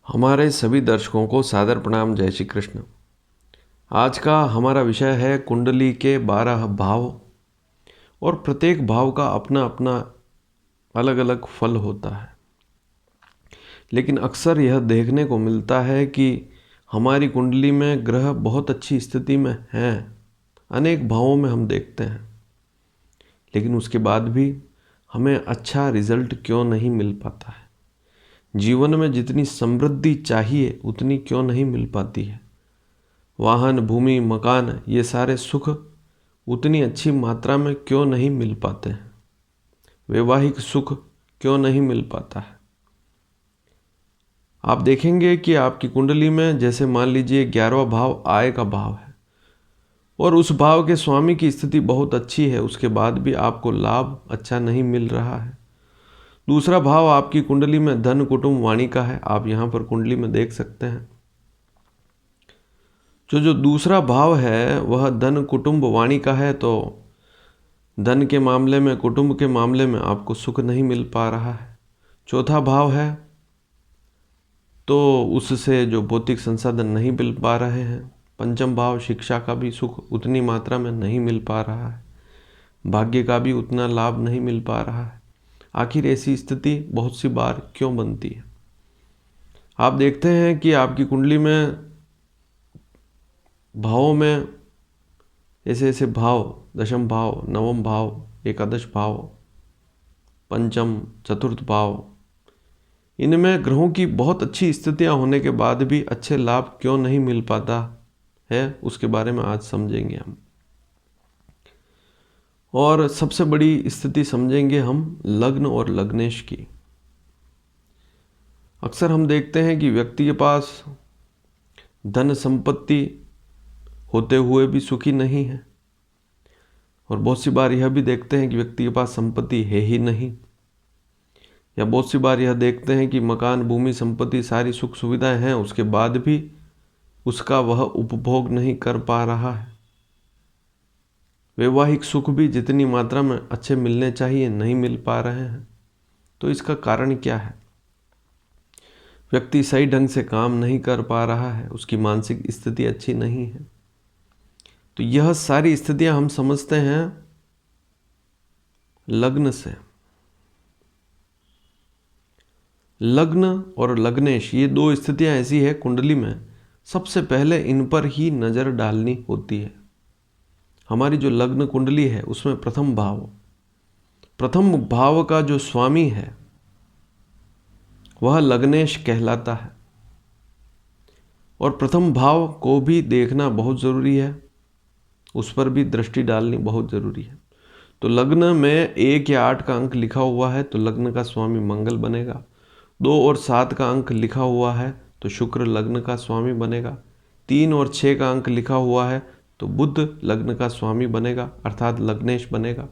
हमारे सभी दर्शकों को सादर प्रणाम। जय श्री कृष्ण। आज का हमारा विषय है कुंडली के 12 भाव और प्रत्येक भाव का अपना अपना अलग अलग फल होता है। लेकिन अक्सर यह देखने को मिलता है कि हमारी कुंडली में ग्रह बहुत अच्छी स्थिति में हैं, अनेक भावों में हम देखते हैं, लेकिन उसके बाद भी हमें अच्छा रिजल्ट क्यों नहीं मिल पाता है। जीवन में जितनी समृद्धि चाहिए उतनी क्यों नहीं मिल पाती है। वाहन, भूमि, मकान, ये सारे सुख उतनी अच्छी मात्रा में क्यों नहीं मिल पाते हैं। वैवाहिक सुख क्यों नहीं मिल पाता है। आप देखेंगे कि आपकी कुंडली में जैसे मान लीजिए 11वां भाव आय का भाव है और उस भाव के स्वामी की स्थिति बहुत अच्छी है, उसके बाद भी आपको लाभ अच्छा नहीं मिल रहा है। दूसरा भाव आपकी कुंडली में धन, कुटुंब, वाणी का है। आप यहाँ पर कुंडली में देख सकते हैं जो दूसरा भाव है वह धन, कुटुंब, वाणी का है। तो धन के मामले में, कुटुंब के मामले में आपको सुख नहीं मिल पा रहा है। चौथा भाव है तो उससे जो भौतिक संसाधन नहीं मिल पा रहे हैं। पंचम भाव शिक्षा का भी सुख उतनी मात्रा में नहीं मिल पा रहा है। भाग्य का भी उतना लाभ नहीं मिल पा रहा है। आखिर ऐसी स्थिति बहुत सी बार क्यों बनती है। आप देखते हैं कि आपकी कुंडली में भावों में ऐसे ऐसे भाव, दशम भाव, नवम भाव, एकादश भाव, पंचम, चतुर्थ भाव, इनमें ग्रहों की बहुत अच्छी स्थितियां होने के बाद भी अच्छे लाभ क्यों नहीं मिल पाता है, उसके बारे में आज समझेंगे हम। और सबसे बड़ी स्थिति समझेंगे हम लग्न और लग्नेश की। अक्सर हम देखते हैं कि व्यक्ति के पास धन संपत्ति होते हुए भी सुखी नहीं है, और बहुत सी बार यह भी देखते हैं कि व्यक्ति के पास संपत्ति है ही नहीं, या बहुत सी बार यह देखते हैं कि मकान, भूमि, संपत्ति, सारी सुख सुविधाएं हैं, उसके बाद भी उसका वह उपभोग नहीं कर पा रहा है। वैवाहिक सुख भी जितनी मात्रा में अच्छे मिलने चाहिए नहीं मिल पा रहे हैं। तो इसका कारण क्या है। व्यक्ति सही ढंग से काम नहीं कर पा रहा है, उसकी मानसिक स्थिति अच्छी नहीं है। तो यह सारी स्थितियां हम समझते हैं लग्न से। लग्न और लग्नेश ये दो स्थितियां ऐसी है कुंडली में, सबसे पहले इन पर ही नजर डालनी होती है। हमारी जो लग्न कुंडली है उसमें प्रथम भाव का जो स्वामी है वह लग्नेश कहलाता है, और प्रथम भाव को भी देखना बहुत ज़रूरी है, उस पर भी दृष्टि डालनी बहुत ज़रूरी है। तो लग्न में 1 या 8 का अंक लिखा हुआ है तो लग्न का स्वामी मंगल बनेगा। 2 और 7 का अंक लिखा हुआ है तो शुक्र लग्न का स्वामी बनेगा। 3 और 6 का अंक लिखा हुआ है तो बुध लग्न का स्वामी बनेगा, अर्थात लग्नेश बनेगा।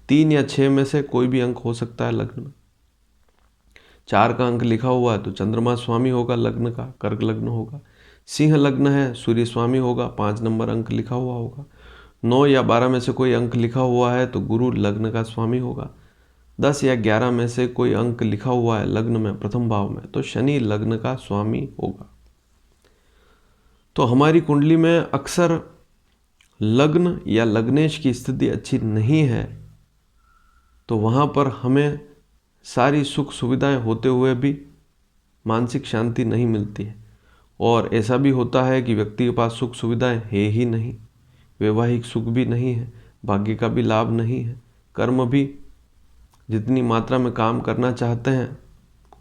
3 या 6 में से कोई भी अंक हो सकता है लग्न में। 4 का अंक लिखा हुआ है तो चंद्रमा स्वामी होगा लग्न का, कर्क लग्न होगा। सिंह लग्न है, सूर्य स्वामी होगा, 5 नंबर अंक लिखा हुआ होगा। 9 या 12 में से कोई अंक लिखा हुआ है तो गुरु लग्न का स्वामी होगा। 10 या 11 में से कोई अंक लिखा हुआ है लग्न में प्रथम भाव में तो शनि लग्न का स्वामी होगा। तो हमारी कुंडली में अक्सर लग्न या लग्नेश की स्थिति अच्छी नहीं है तो वहाँ पर हमें सारी सुख सुविधाएं होते हुए भी मानसिक शांति नहीं मिलती है। और ऐसा भी होता है कि व्यक्ति के पास सुख सुविधाएं है ही नहीं, वैवाहिक सुख भी नहीं है, भाग्य का भी लाभ नहीं है, कर्म भी जितनी मात्रा में काम करना चाहते हैं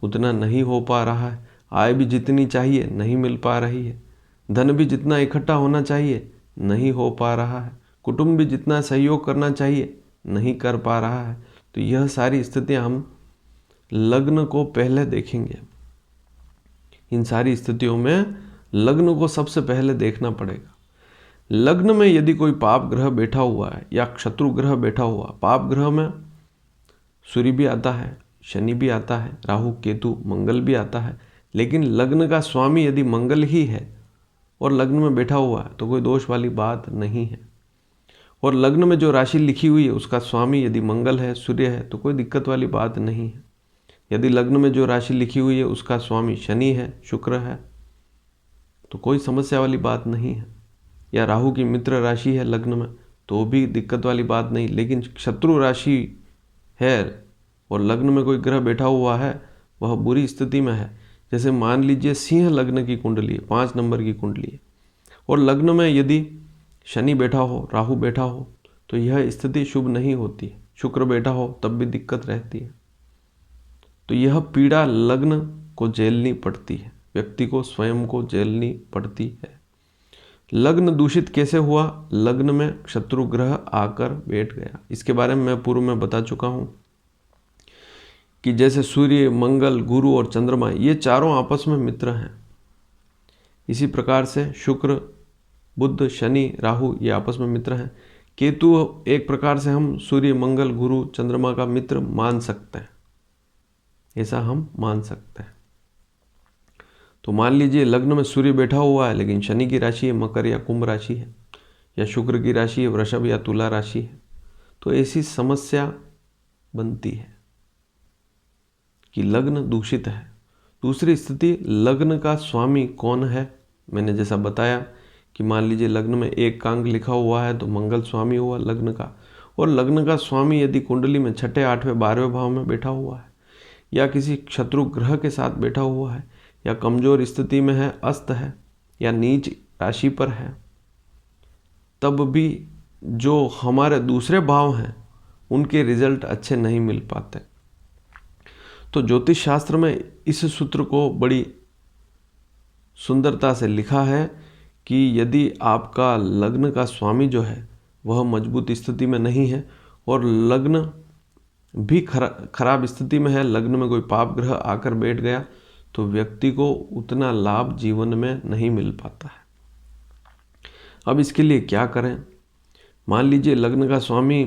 उतना नहीं हो पा रहा है, आय भी जितनी चाहिए नहीं मिल पा रही है, धन भी जितना इकट्ठा होना चाहिए नहीं हो पा रहा है, कुटुंब भी जितना सहयोग करना चाहिए नहीं कर पा रहा है। तो यह सारी स्थितियां हम लग्न को पहले देखेंगे। इन सारी स्थितियों में लग्न को सबसे पहले देखना पड़ेगा। लग्न में यदि कोई पाप ग्रह बैठा हुआ है या शत्रु ग्रह बैठा हुआ, पाप ग्रह में सूर्य भी आता है, शनि भी आता है, राहु, केतु, मंगल भी आता है, लेकिन लग्न का स्वामी यदि मंगल ही है और लग्न में बैठा हुआ है तो कोई दोष वाली बात नहीं है। और लग्न में जो राशि लिखी हुई है उसका स्वामी यदि मंगल है, सूर्य है, तो कोई दिक्कत वाली बात नहीं है। यदि लग्न में जो राशि लिखी हुई है उसका स्वामी शनि है, शुक्र है, तो कोई समस्या वाली बात नहीं है। या राहु की मित्र राशि है लग्न में, तो भी दिक्कत वाली बात नहीं। लेकिन शत्रु राशि है और लग्न में कोई ग्रह बैठा हुआ है, वह बुरी स्थिति में है। जैसे मान लीजिए सिंह लग्न की कुंडली है, 5 नंबर की कुंडली है, और लग्न में यदि शनि बैठा हो, राहु बैठा हो, तो यह स्थिति शुभ नहीं होती है। शुक्र बैठा हो तब भी दिक्कत रहती है। तो यह पीड़ा लग्न को झेलनी पड़ती है, व्यक्ति को स्वयं को झेलनी पड़ती है। लग्न दूषित कैसे हुआ? लग्न में शत्रु ग्रह आकर बैठ गया। इसके बारे में मैं पूर्व में बता चुका हूं कि जैसे सूर्य, मंगल, गुरु और चंद्रमा ये चारों आपस में मित्र हैं। इसी प्रकार से शुक्र, बुध, शनि, राहु ये आपस में मित्र हैं। केतु एक प्रकार से हम सूर्य, मंगल, गुरु, चंद्रमा का मित्र मान सकते हैं, ऐसा हम मान सकते हैं। तो मान लीजिए लग्न में सूर्य बैठा हुआ है, लेकिन शनि की राशि है मकर या कुंभ राशि है, या शुक्र की राशि है वृषभ या तुला राशि है, तो ऐसी समस्या बनती है कि लग्न दूषित है। दूसरी स्थिति, लग्न का स्वामी कौन है? मैंने जैसा बताया कि मान लीजिए लग्न में एक कांग लिखा हुआ है, तो मंगल स्वामी हुआ लग्न का। और लग्न का स्वामी यदि कुंडली में 6ठे, 8वें, 12वें भाव में बैठा हुआ है, या किसी शत्रु ग्रह के साथ बैठा हुआ है, या कमजोर स्थिति में है, अस्त है, या नीच राशि पर है, तब भी जो हमारे दूसरे भाव हैं उनके रिजल्ट अच्छे नहीं मिल पाते। तो ज्योतिष शास्त्र में इस सूत्र को बड़ी सुंदरता से लिखा है कि यदि आपका लग्न का स्वामी जो है वह मजबूत स्थिति में नहीं है, और लग्न भी खराब स्थिति में है, लग्न में कोई पाप ग्रह आकर बैठ गया, तो व्यक्ति को उतना लाभ जीवन में नहीं मिल पाता है। अब इसके लिए क्या करें? मान लीजिए लग्न का स्वामी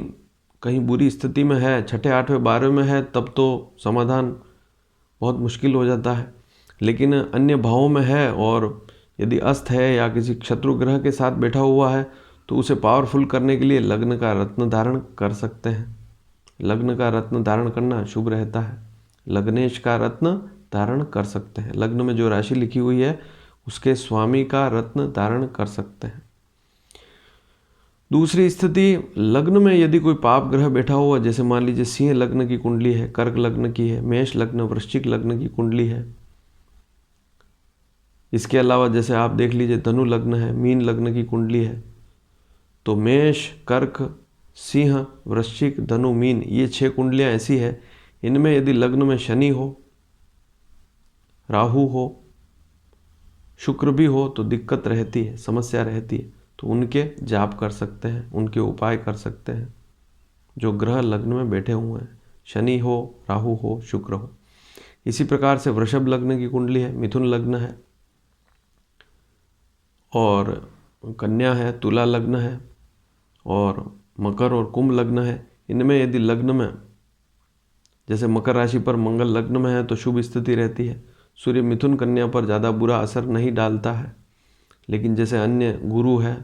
कहीं बुरी स्थिति में है, 6ठे, 8वें, 12वें में है, तब तो समाधान बहुत मुश्किल हो जाता है। लेकिन अन्य भावों में है और यदि अस्त है या किसी शत्रु ग्रह के साथ बैठा हुआ है, तो उसे पावरफुल करने के लिए लग्न का रत्न धारण कर सकते हैं। लग्न का रत्न धारण करना शुभ रहता है। लग्नेश का रत्न धारण कर सकते हैं। लग्न में जो राशि लिखी हुई है उसके स्वामी का रत्न धारण कर सकते हैं। दूसरी स्थिति, लग्न में यदि कोई पाप ग्रह बैठा हुआ, जैसे मान लीजिए सिंह लग्न की कुंडली है, कर्क लग्न की है, मेष लग्न, वृश्चिक लग्न की कुंडली है। इसके अलावा जैसे आप देख लीजिए धनु लग्न है, मीन लग्न की कुंडली है, तो मेष, कर्क, सिंह, वृश्चिक, धनु, मीन ये 6 कुंडलियां ऐसी है, इनमें यदि लग्न में शनि हो, राहु हो, शुक्र भी हो, तो दिक्कत रहती है, समस्या रहती है। तो उनके जाप कर सकते हैं, उनके उपाय कर सकते हैं जो ग्रह लग्न में बैठे हुए हैं, शनि हो, राहु हो, शुक्र हो। इसी प्रकार से वृषभ लग्न की कुंडली है, मिथुन लग्न है, और कन्या है, तुला लग्न है, और मकर और कुंभ लग्न है। इनमें यदि लग्न में जैसे मकर राशि पर मंगल लग्न में है तो शुभ स्थिति रहती है। सूर्य मिथुन कन्या पर ज़्यादा बुरा असर नहीं डालता है, लेकिन जैसे अन्य गुरु है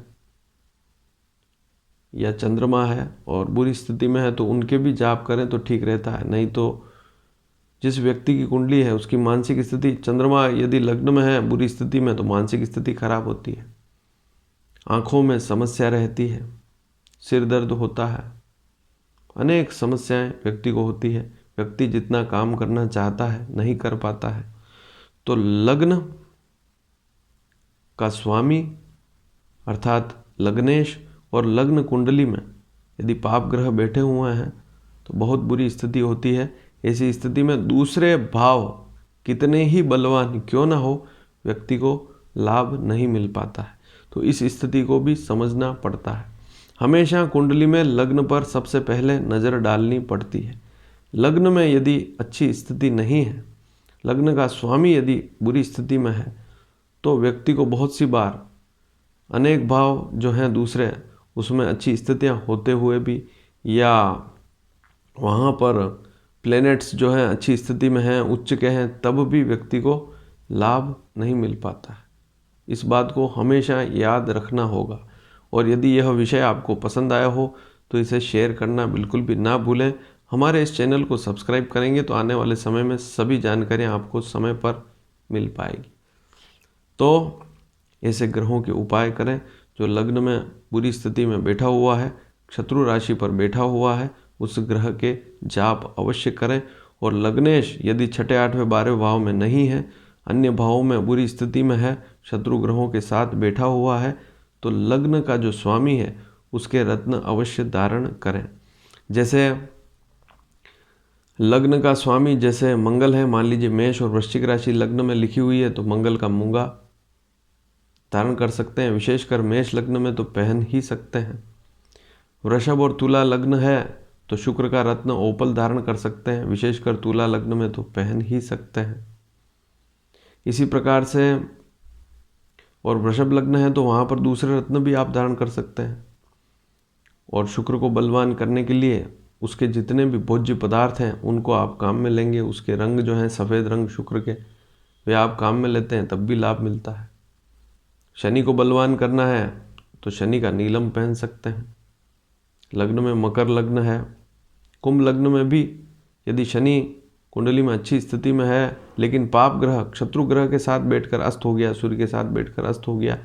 या चंद्रमा है और बुरी स्थिति में है, तो उनके भी जाप करें तो ठीक रहता है। नहीं तो जिस व्यक्ति की कुंडली है उसकी मानसिक स्थिति, चंद्रमा यदि लग्न में है बुरी स्थिति में, तो मानसिक स्थिति खराब होती है, आँखों में समस्या रहती है, सिर दर्द होता है, अनेक समस्याएं व्यक्ति को होती है। व्यक्ति जितना काम करना चाहता है नहीं कर पाता है। तो लग्न का स्वामी अर्थात लग्नेश और लग्न कुंडली में यदि पाप ग्रह बैठे हुए हैं तो बहुत बुरी स्थिति होती है। ऐसी स्थिति में दूसरे भाव कितने ही बलवान क्यों ना हो, व्यक्ति को लाभ नहीं मिल पाता है। तो इस स्थिति को भी समझना पड़ता है। हमेशा कुंडली में लग्न पर सबसे पहले नज़र डालनी पड़ती है। लग्न में यदि अच्छी स्थिति नहीं है, लग्न का स्वामी यदि बुरी स्थिति में है, तो व्यक्ति को बहुत सी बार अनेक भाव जो हैं दूसरे उसमें अच्छी स्थितियां होते हुए भी, या वहाँ पर प्लैनेट्स जो हैं अच्छी स्थिति में हैं, उच्च के हैं, तब भी व्यक्ति को लाभ नहीं मिल पाता है। इस बात को हमेशा याद रखना होगा। और यदि यह विषय आपको पसंद आया हो तो इसे शेयर करना बिल्कुल भी ना भूलें। हमारे इस चैनल को सब्सक्राइब करेंगे तो आने वाले समय में सभी जानकारियाँ आपको समय पर मिल पाएगी। तो ऐसे ग्रहों के उपाय करें। जो लग्न में बुरी स्थिति में बैठा हुआ है, शत्रु राशि पर बैठा हुआ है, उस ग्रह के जाप अवश्य करें। और लग्नेश यदि 6, 8, 12 भाव में नहीं है, अन्य भावों में बुरी स्थिति में है, शत्रु ग्रहों के साथ बैठा हुआ है, तो लग्न का जो स्वामी है उसके रत्न अवश्य धारण करें। जैसे लग्न का स्वामी जैसे मंगल है, मान लीजिए मेष और वृश्चिक राशि लग्न में लिखी हुई है, तो मंगल का मूंगा धारण कर सकते हैं। विशेषकर मेष लग्न में तो पहन ही सकते हैं। वृषभ और तुला लग्न है तो शुक्र का रत्न ओपल धारण कर सकते हैं। विशेषकर तुला लग्न में तो पहन ही सकते हैं। इसी प्रकार से और वृषभ लग्न है तो वहाँ पर दूसरे रत्न भी आप धारण कर सकते हैं। और शुक्र को बलवान करने के लिए उसके जितने भी भोज्य पदार्थ हैं उनको आप काम में लेंगे। उसके रंग जो हैं सफ़ेद रंग शुक्र के, वे आप काम में लेते हैं तब भी लाभ मिलता है। शनि को बलवान करना है तो शनि का नीलम पहन सकते हैं। लग्न में मकर लग्न है, कुंभ लग्न में भी यदि शनि कुंडली में अच्छी स्थिति में है लेकिन पाप ग्रह शत्रु ग्रह के साथ बैठकर अस्त हो गया, सूर्य के साथ बैठकर अस्त हो गया,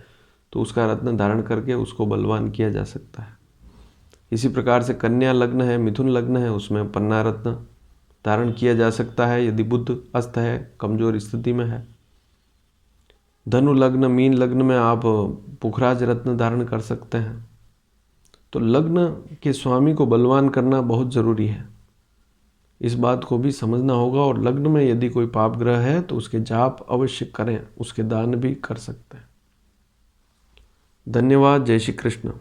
तो उसका रत्न धारण करके उसको बलवान किया जा सकता है। इसी प्रकार से कन्या लग्न है, मिथुन लग्न है, उसमें पन्ना रत्न धारण किया जा सकता है यदि बुध अस्त है, कमजोर स्थिति में है। धनु लग्न, मीन लग्न में आप पुखराज रत्न धारण कर सकते हैं। तो लग्न के स्वामी को बलवान करना बहुत ज़रूरी है, इस बात को भी समझना होगा। और लग्न में यदि कोई पाप ग्रह है तो उसके जाप अवश्य करें, उसके दान भी कर सकते हैं। धन्यवाद। जय श्री कृष्ण।